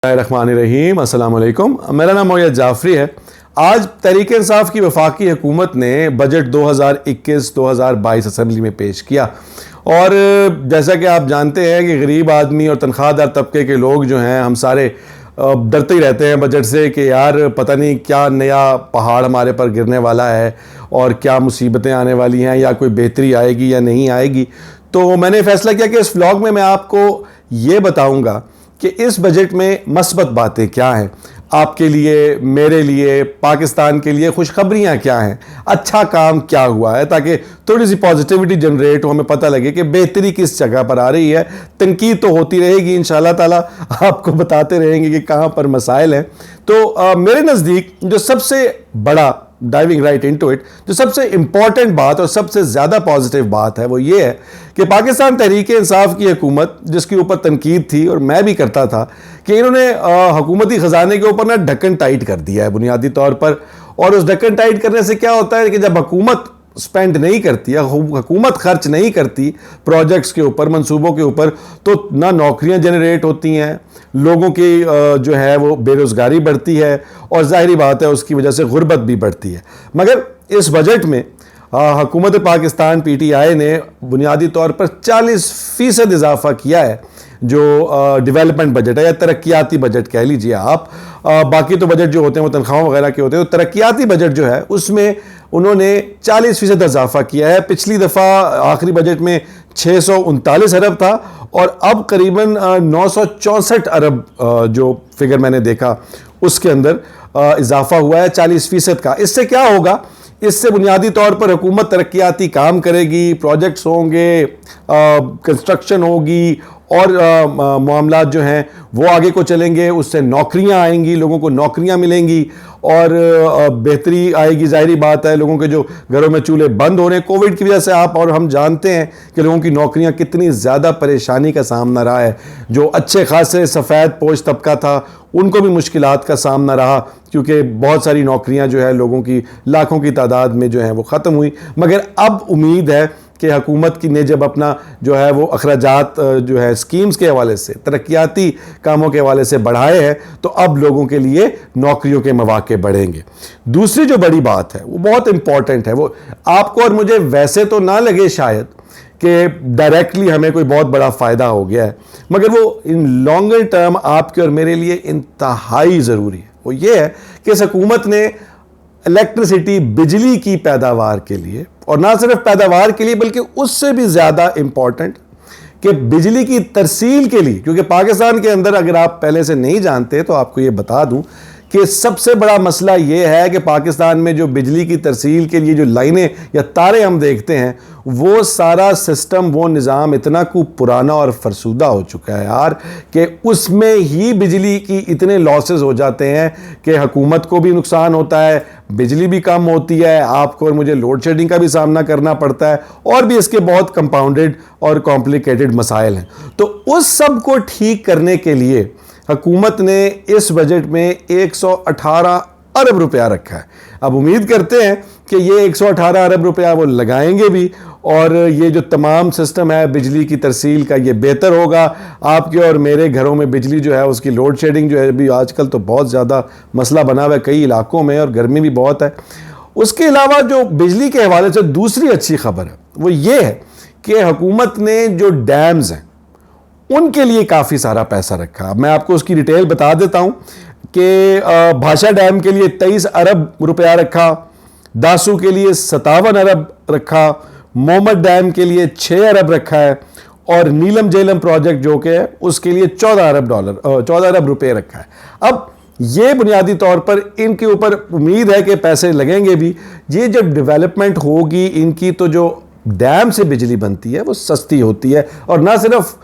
रहमानिर्रहीम, अस्सलाम वालेकुम। मेरा नाम मोहम्मद जाफरी है। आज तहरीक इंसाफ की वफाकी हुकूमत ने बजट 2021-2022 असम्बली में पेश किया और जैसा कि आप जानते हैं कि गरीब आदमी और तनख्वाहदार तबके के लोग जो हैं, हम सारे डरते ही रहते हैं बजट से कि यार पता नहीं क्या नया पहाड़ हमारे पर गिरने वाला है और क्या मुसीबतें आने वाली हैं या कोई बेहतरी आएगी या नहीं आएगी। तो मैंने फ़ैसला किया कि इस व्लॉग में मैं आपको ये बताऊंगा कि इस बजट में मस्बत बातें क्या हैं आपके लिए, मेरे लिए, पाकिस्तान के लिए खुशखबरियाँ क्या हैं, अच्छा काम क्या हुआ है, ताकि थोड़ी सी पॉजिटिविटी जनरेट हो, हमें पता लगे कि बेहतरी किस जगह पर आ रही है। तनकीद तो होती रहेगी, इंशाल्लाह ताला आपको बताते रहेंगे कि कहाँ पर मसाइल हैं। तो मेरे नज़दीक जो सबसे बड़ा, डाइविंग राइट इनटू इट, जो सबसे इंपॉर्टेंट बात और सबसे ज़्यादा पॉजिटिव बात है वो ये है कि पाकिस्तान तहरीक इंसाफ की हुकूमत, जिसके ऊपर तनकीद थी और मैं भी करता था, कि इन्होंने हुकूमती ख़जाने के ऊपर ना ढक्कन टाइट कर दिया है बुनियादी तौर पर। और उस ढक्कन टाइट करने से क्या होता है कि जब हुकूमत स्पेंड नहीं करती है, हुकूमत खर्च नहीं करती प्रोजेक्ट्स के ऊपर, मंसूबों के ऊपर, तो ना नौकरियां जनरेट होती हैं, लोगों की जो है वो बेरोज़गारी बढ़ती है और ज़ाहिरी बात है उसकी वजह से गुर्बत भी बढ़ती है। मगर इस बजट में हुकूमत पाकिस्तान PTI ने बुनियादी तौर पर 40% इजाफा किया है, जो डेवलपमेंट बजट है या तरक्याती बजट कह लीजिए आप। बाकी तो बजट जो होते हैं वो तनख्वाहों वगैरह के होते हैं, तो तरक्याती बजट जो है उसमें उन्होंने 40% इजाफा किया है। पिछली दफ़ा आखिरी बजट में 639 अरब था और अब करीबन 964 अरब जो फिगर मैंने देखा उसके अंदर इजाफा हुआ है 40% का। इससे क्या होगा? इससे बुनियादी तौर पर हुकूमत तरक्याती काम करेगी, प्रोजेक्ट्स होंगे, कंस्ट्रक्शन होगी और मामलात जो हैं वो आगे को चलेंगे, उससे नौकरियां आएंगी, लोगों को नौकरियां मिलेंगी और बेहतरी आएगी। ज़ाहिरी बात है, लोगों के जो घरों में चूल्हे बंद हो रहे हैं कोविड की वजह से, आप और हम जानते हैं कि लोगों की नौकरियां कितनी ज़्यादा परेशानी का सामना रहा है। जो अच्छे खासे सफ़ेद पोश तबका था उनको भी मुश्किलात का सामना रहा, क्योंकि बहुत सारी नौकरियां जो है लोगों की लाखों की तादाद में जो है वो ख़त्म हुई। मगर अब उम्मीद है कि हुकूमत की ने जब अपना जो है वो अखराजात जो है स्कीम्स के हवाले से, तरक्याती कामों के हवाले से बढ़ाए हैं, तो अब लोगों के लिए नौकरियों के मौके बढ़ेंगे। दूसरी जो बड़ी बात है वो बहुत इंपॉर्टेंट है, वो आपको और मुझे वैसे तो ना लगे शायद कि डायरेक्टली हमें कोई बहुत बड़ा फ़ायदा हो गया है, मगर वो इन लॉन्गर टर्म आपके और मेरे लिए इंतहाई ज़रूरी है। वो ये है कि इस हुकूमत ने इलेक्ट्रिसिटी, बिजली की पैदावार के लिए, और ना सिर्फ पैदावार के लिए बल्कि उससे भी ज़्यादा इंपॉर्टेंट कि बिजली की तरसील के लिए, क्योंकि पाकिस्तान के अंदर अगर आप पहले से नहीं जानते तो आपको ये बता दूं कि सबसे बड़ा मसला ये है कि पाकिस्तान में जो बिजली की तरसील के लिए जो लाइनें या तारे हम देखते हैं, वो सारा सिस्टम, वो निज़ाम इतना पुराना और फरसूदा हो चुका है यार कि उसमें ही बिजली की इतने लॉसेस हो जाते हैं कि हुकूमत को भी नुकसान होता है, बिजली भी कम होती है, आपको और मुझे लोड शेडिंग का भी सामना करना पड़ता है और भी इसके बहुत कंपाउंडेड और कॉम्प्लिकेटेड मसाइल हैं। तो उस सब को ठीक करने के लिए हुकूमत ने इस बजट में 118 अरब रुपया रखा है। अब उम्मीद करते हैं कि ये 118 अरब रुपया वो लगाएंगे भी और ये जो तमाम सिस्टम है बिजली की तरसील का, ये बेहतर होगा। आपके और मेरे घरों में बिजली जो है उसकी लोड शेडिंग जो है अभी आजकल तो बहुत ज़्यादा मसला बना हुआ है कई इलाकों में, और गर्मी भी बहुत है। उसके अलावा जो बिजली के हवाले से दूसरी अच्छी खबर है वो ये है कि हुकूमत ने जो डैम्स हैं उनके लिए काफ़ी सारा पैसा रखा। मैं आपको उसकी डिटेल बता देता हूं कि भाषा डैम के लिए 23 अरब रुपया रखा, दासू के लिए 57 अरब रखा, मोहम्मद डैम के लिए 6 अरब रखा है और नीलम झेलम प्रोजेक्ट जो कि है उसके लिए 14 अरब रुपये रखा है। अब ये बुनियादी तौर पर इनके ऊपर उम्मीद है कि पैसे लगेंगे भी। ये जब डेवलपमेंट होगी इनकी, तो जो डैम से बिजली बनती है वो सस्ती होती है, और ना सिर्फ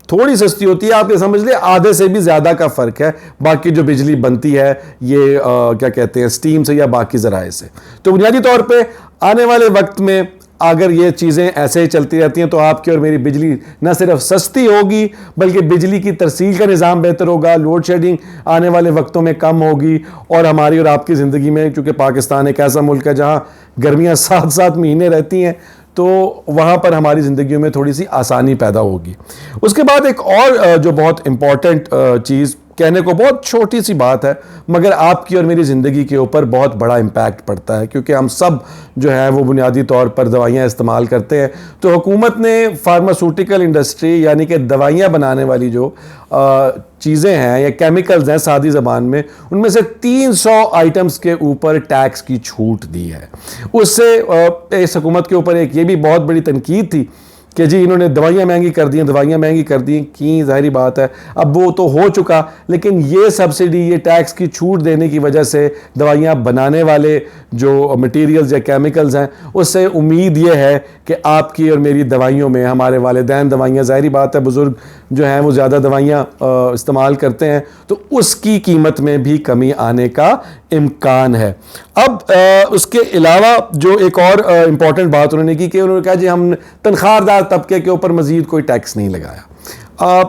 थोड़ी सस्ती होती है, आप ये समझ लें आधे से भी ज़्यादा का फ़र्क है बाकी जो बिजली बनती है ये क्या कहते हैं स्टीम से या बाकी ज़राए से। तो बुनियादी तौर पे आने वाले वक्त में अगर ये चीज़ें ऐसे ही चलती रहती हैं तो आपकी और मेरी बिजली न सिर्फ सस्ती होगी बल्कि बिजली की तरसील का निज़ाम बेहतर होगा, लोड शेडिंग आने वाले वक्तों में कम होगी, और हमारी और आपकी ज़िंदगी में, चूँकि पाकिस्तान एक ऐसा मुल्क है जहाँ गर्मियाँ 7-7 महीने रहती हैं, तो वहाँ पर हमारी ज़िंदगी में थोड़ी सी आसानी पैदा होगी। उसके बाद एक और जो बहुत इम्पॉर्टेंट चीज़ कहने को बहुत छोटी सी बात है, मगर आपकी और मेरी ज़िंदगी के ऊपर बहुत बड़ा इम्पैक्ट पड़ता है, क्योंकि हम सब जो है वो बुनियादी तौर पर दवाइयाँ इस्तेमाल करते हैं। तो हुकूमत ने फार्मास्यूटिकल इंडस्ट्री यानी कि दवाइयाँ बनाने वाली जो चीज़ें हैं या केमिकल्स हैं सादी ज़बान में, उनमें से 300 आइटम्स के ऊपर टैक्स की छूट दी है। उससे इस हुकूमत के ऊपर एक ये भी बहुत बड़ी तनकीद थी कि जी इन्होंने दवाइयाँ महंगी कर दी हैं, दवाइयाँ महंगी कर दी कि ज़ाहिरी बात है अब वो तो हो चुका, लेकिन ये सब्सिडी, ये टैक्स की छूट देने की वजह से दवाइयाँ बनाने वाले जो मटेरियल्स या केमिकल्स हैं उससे उम्मीद ये है कि आपकी और मेरी दवाइयों में, हमारे वालिदैन दवाइयाँ, ज़ाहिरी बात है बुज़ुर्ग जो हैं वो ज़्यादा दवाइयाँ इस्तेमाल करते हैं, तो उसकी कीमत में भी कमी आने का इम्कान है। अब उसके अलावा जो एक और इम्पॉर्टेंट बात उन्होंने की कि उन्होंने कहा जी हम तनख्वाहदार तबके के ऊपर मज़ीद कोई टैक्स नहीं लगाया।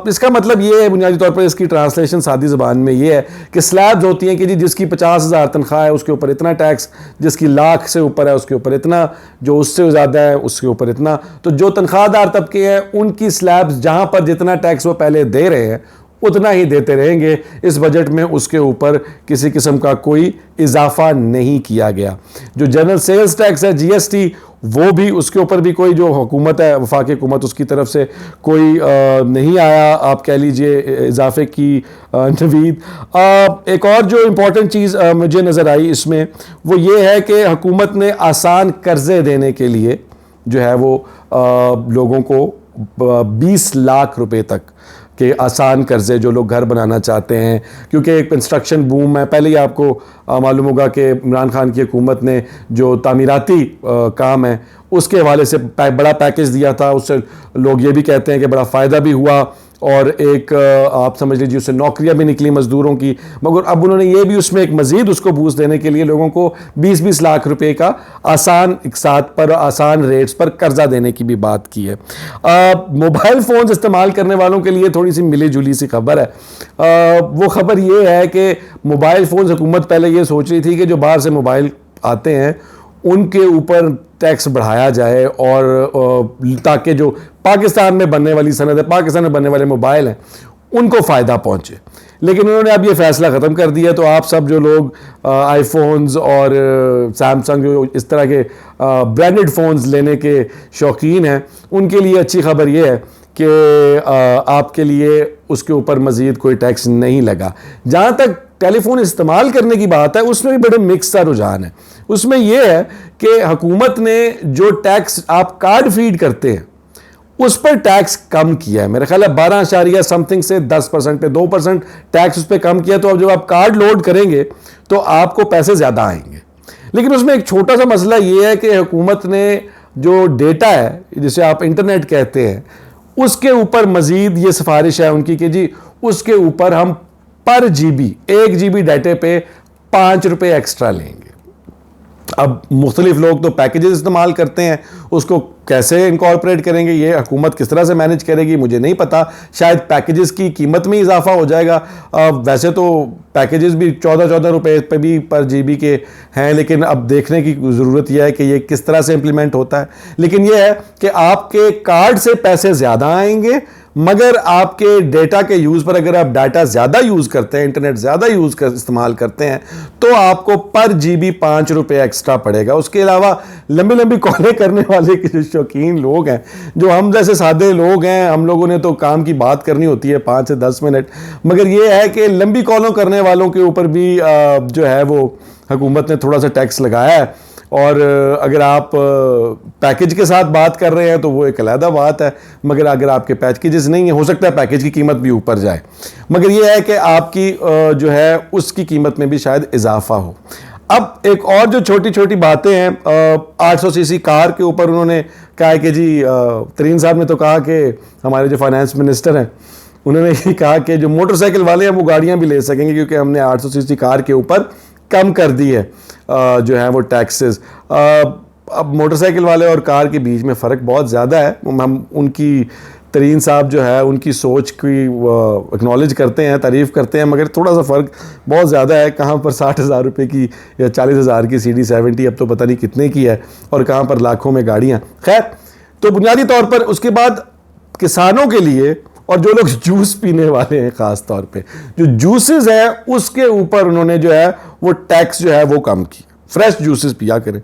इसका मतलब ये है, बुनियादी तौर पर इसकी ट्रांसलेशन सादी ज़बान में ये है कि स्लैब्स होती हैं कि जी जिसकी 50,000 तनख्वाह है उसके ऊपर इतना टैक्स, जिसकी लाख से ऊपर है उसके ऊपर इतना, जो उससे ज़्यादा है उसके ऊपर इतना। तो जो तनख्वाहदार तबके हैं उनकी स्लैब्स जहाँ पर जितना टैक्स वो पहले दे रहे हैं उतना ही देते रहेंगे। इस बजट में उसके ऊपर किसी किस्म का कोई इजाफा नहीं किया गया। जो जनरल सेल्स टैक्स है, जीएसटी, वो भी उसके ऊपर भी कोई जो हुकूमत है, वफाकी हुकूमत, उसकी तरफ से कोई नहीं आया, आप कह लीजिए इजाफे की नवीद। एक और जो इम्पोर्टेंट चीज़ मुझे नज़र आई इसमें वो ये है कि हुकूमत ने आसान कर्ज़े देने के लिए जो है वो लोगों को 20 लाख रुपए तक के आसान कर्ज़े, जो लोग घर बनाना चाहते हैं, क्योंकि एक कंस्ट्रक्शन बूम है। पहले ही आपको मालूम होगा कि इमरान खान की हुकूमत ने जो तामीराती काम है उसके हवाले से बड़ा पैकेज दिया था, उससे लोग ये भी कहते हैं कि बड़ा फ़ायदा भी हुआ और एक आप समझ लीजिए उससे नौकरियां भी निकली मज़दूरों की। मगर अब उन्होंने ये भी उसमें एक मज़ीद उसको बूस्ट देने के लिए लोगों को 20-20 लाख रुपए का आसान इकसात पर, आसान रेट्स पर कर्जा देने की भी बात की है। मोबाइल फ़ोन्स इस्तेमाल करने वालों के लिए थोड़ी सी मिली जुली सी खबर है। वो खबर ये है कि मोबाइल फ़ोन्स, हुकूमत पहले ये सोच रही थी कि जो बाहर से मोबाइल आते हैं उनके ऊपर टैक्स बढ़ाया जाए और ताकि जो पाकिस्तान में बनने वाली सनद है, पाकिस्तान में बनने वाले मोबाइल हैं, उनको फ़ायदा पहुंचे। लेकिन उन्होंने अब ये फ़ैसला ख़त्म कर दिया। तो आप सब जो लोग आईफोन्स और सैमसंग, जो इस तरह के ब्रांडेड फ़ोन्स लेने के शौकीन हैं, उनके लिए अच्छी खबर ये है कि आपके लिए उसके ऊपर मज़ीद कोई टैक्स नहीं लगा। जहाँ तक टेलीफोन इस्तेमाल करने की बात है उसमें भी बड़े मिक्स सा रुझान है। उसमें यह है कि हुकूमत ने जो टैक्स आप कार्ड फीड करते हैं उस पर टैक्स कम किया है। मेरा ख्याल है 12 समथिंग से 10% पे 2% टैक्स उस पर कम किया। तो अब जब आप कार्ड लोड करेंगे तो आपको पैसे ज़्यादा आएंगे। लेकिन उसमें एक छोटा सा मसला ये है कि हुकूमत ने जो डेटा है, जिसे आप इंटरनेट कहते हैं, उसके ऊपर मज़ीद ये सिफारिश है उनकी कि जी उसके ऊपर हम पर जीबी, 1 GB डाटे पे 5 रुपये एक्स्ट्रा लेंगे। अब मुख्तलिफ लोग तो पैकेजेस इस्तेमाल करते हैं, उसको कैसे इनकॉर्पोरेट करेंगे, ये हुकूमत किस तरह से मैनेज करेगी मुझे नहीं पता। शायद पैकेजेस की कीमत में इजाफा हो जाएगा। वैसे तो पैकेजेस भी 14-14 रुपये पे भी पर जीबी के हैं, लेकिन अब देखने की ज़रूरत यह है कि ये किस तरह से इम्प्लीमेंट होता है। लेकिन यह है कि आपके कार्ड से पैसे ज़्यादा आएंगे, मगर आपके डेटा के यूज़ पर, अगर आप डाटा ज़्यादा यूज़ करते हैं, इंटरनेट ज़्यादा इस्तेमाल करते हैं, तो आपको पर जीबी 5 रुपये एक्स्ट्रा पड़ेगा। उसके अलावा लंबी लंबी कॉलें करने वाले जो शौकीन लोग हैं, जो हम जैसे सादे लोग हैं, हम लोगों ने तो काम की बात करनी होती है 5 से 10 मिनट, मगर ये है कि लंबी कॉलों करने वालों के ऊपर भी जो है वो हुकूमत ने थोड़ा सा टैक्स लगाया है। और अगर आप पैकेज के साथ बात कर रहे हैं तो वो एक अलग बात है, मगर अगर आपके पैकेजेस नहीं है, हो सकता है पैकेज की कीमत भी ऊपर जाए, मगर ये है कि आपकी जो है उसकी कीमत में भी शायद इजाफा हो। अब एक और जो छोटी छोटी बातें हैं, 800 सीसी कार के ऊपर उन्होंने कहा है कि जी तरीन साहब ने तो कहा कि हमारे जो फाइनेंस मिनिस्टर हैं उन्होंने ये कहा कि जो मोटरसाइकिल वाले हैं वो गाड़ियाँ भी ले सकेंगे, क्योंकि हमने 800 सीसी कार के ऊपर कम कर दी है जो है वो टैक्सेस। अब मोटरसाइकिल वाले और कार के बीच में फ़र्क बहुत ज़्यादा है। हम उनकी तरीन साहब जो है उनकी सोच की एक्नॉलेज करते हैं, तारीफ़ करते हैं, मगर थोड़ा सा फ़र्क बहुत ज़्यादा है। कहाँ पर 60,000 रुपये की या 40,000 की CD70 अब तो पता नहीं कितने की है, और कहाँ पर लाखों में गाड़ियाँ। खैर, तो बुनियादी तौर पर उसके बाद किसानों के लिए और जो लोग जूस पीने वाले हैं ख़ास तौर पे, जो जूसेस है उसके ऊपर उन्होंने जो है वो टैक्स जो है वो कम किया। फ्रेश जूसेस पिया करें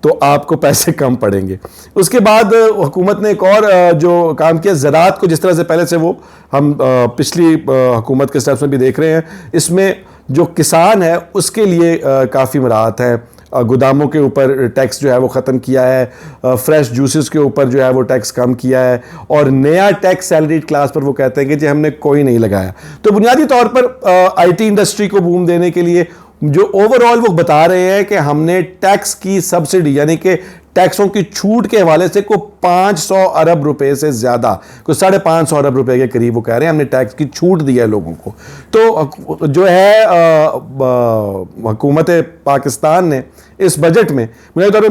तो आपको पैसे कम पड़ेंगे। उसके बाद हुकूमत ने एक और जो काम किया, ज़राअत को जिस तरह से पहले से वो हम पिछली हुकूमत के स्टेप्स में भी देख रहे हैं, इसमें जो किसान है उसके लिए काफ़ी मराहत है। गोदामों के ऊपर टैक्स जो है वो ख़त्म किया है, फ्रेश जूसेस के ऊपर जो है वो टैक्स कम किया है, और नया टैक्स सैलरीड क्लास पर वो कहते हैं कि जी हमने कोई नहीं लगाया। तो बुनियादी तौर पर आईटी इंडस्ट्री को बूम देने के लिए जो ओवरऑल वो बता रहे हैं कि हमने टैक्स की सब्सिडी यानी कि टैक्सों की छूट के हवाले से को 500 अरब रुपए से ज़्यादा, कोई 550 अरब रुपए के करीब वो कह रहे हैं हमने टैक्स की छूट दी है लोगों को। तो जो है हुकूमत पाकिस्तान ने इस बजट में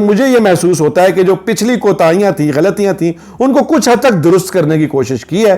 मुझे ये महसूस होता है कि जो पिछली कोताहियाँ थी, गलतियाँ थी, उनको कुछ हद तक दुरुस्त करने की कोशिश की है।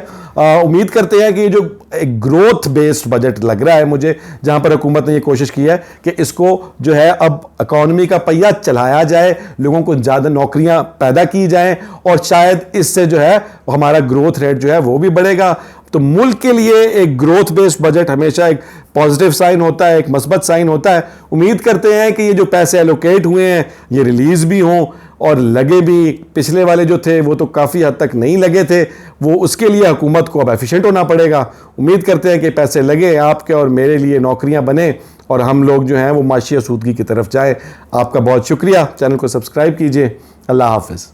उम्मीद करते हैं कि जो एक ग्रोथ बेस्ड बजट लग रहा है मुझे, जहाँ पर हुकूमत ने ये कोशिश की है कि इसको जो है अब इकॉनमी का पहिया चलाया जाए, लोगों को ज़्यादा नौकरियाँ पैदा की जाएँ, और शायद इससे जो है हमारा ग्रोथ रेट जो है वो भी बढ़ेगा। तो मुल्क के लिए एक ग्रोथ बेस्ड बजट हमेशा एक पॉजिटिव साइन होता है, एक मस्बत साइन होता है। उम्मीद करते हैं कि ये जो पैसे एलोकेट हुए हैं ये रिलीज़ भी हों और लगे भी। पिछले वाले जो थे वो तो काफ़ी हद तक नहीं लगे थे, वो उसके लिए हुकूमत को अब एफिशिएंट होना पड़ेगा। उम्मीद करते हैं कि पैसे लगे, आपके और मेरे लिए नौकरियां बने, और हम लोग जो हैं वो माशी आसूदगी की तरफ जाए। आपका बहुत शुक्रिया। चैनल को सब्सक्राइब कीजिए। अल्लाह हाफ़िज़।